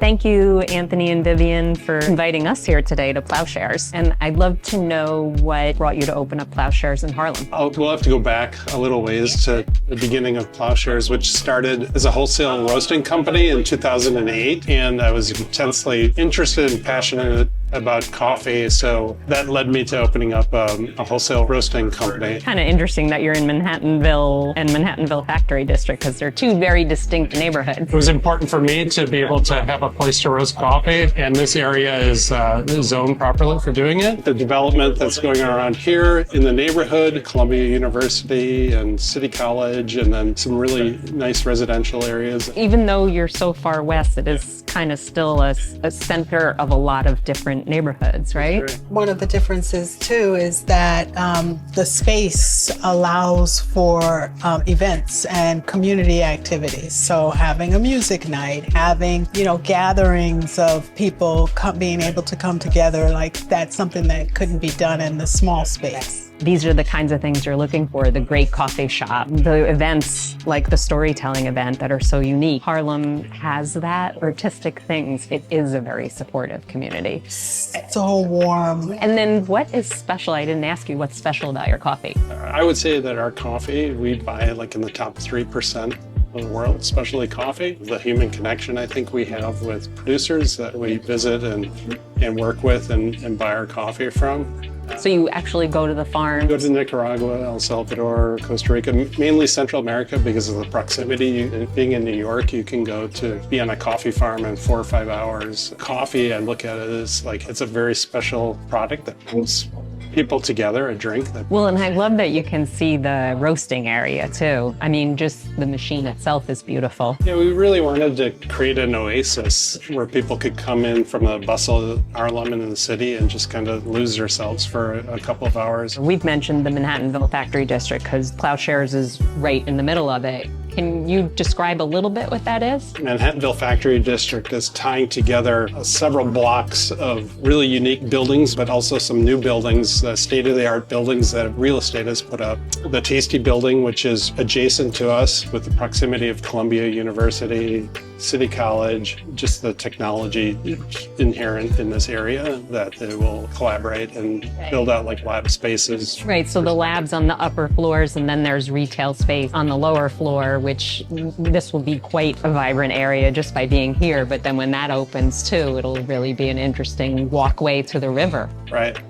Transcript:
Thank you, Anthony and Vivian, for inviting us here today to Plowshares. And I'd love to know what brought you to open up Plowshares in Harlem. We'll have to go back a little ways to the beginning of Plowshares, which started as a wholesale roasting company in 2008. And I was intensely interested and passionate about coffee, so that led me to opening up a wholesale roasting company. Kind of interesting that you're in Manhattanville and Manhattanville Factory District, because they're two very distinct neighborhoods. It was important for me to be able to have a place to roast coffee, and this area is zoned properly for doing it. The development that's going on around here in the neighborhood, Columbia University and City College, and then some really nice residential areas. Even though you're so far west, it is kind of still a center of a lot of different neighborhoods, right? One of the differences too is that the space allows for events and community activities. So having a music night, having, gatherings of people being able to come together, like that's something that couldn't be done in the small space. These are the kinds of things you're looking for, the great coffee shop, the events like the storytelling event that are so unique. Harlem has that, artistic things. It is a very supportive community. So warm. And then what is special? I didn't ask you what's special about your coffee. I would say that our coffee, we buy like in the top 3% of the world, especially coffee. The human connection I think we have with producers that we visit and work with and buy our coffee from. So you actually go to the farm? Go to Nicaragua, El Salvador, Costa Rica, mainly Central America because of the proximity. Being in New York, you can go to be on a coffee farm in 4 or 5 hours. Coffee, I look at it as like it's a very special product that brings people together, a drink. Well, and I love that you can see the roasting area too. I mean, just the machine itself is beautiful. Yeah, we really wanted to create an oasis where people could come in from the bustle of Harlem and in the city and just kind of lose themselves for a couple of hours. We've mentioned the Manhattanville Factory District because Plowshares is right in the middle of it. Can you describe a little bit what that is? Manhattanville Factory District is tying together several blocks of really unique buildings, but also some new buildings, state-of-the-art buildings that real estate has put up. The Tasty Building, which is adjacent to us with the proximity of Columbia University, City College, just the technology inherent in this area that they will collaborate and build out like lab spaces. Right, so the lab's on the upper floors and then there's retail space on the lower floor, which this will be quite a vibrant area just by being here. But then when that opens too, it'll really be an interesting walkway to the river. Right.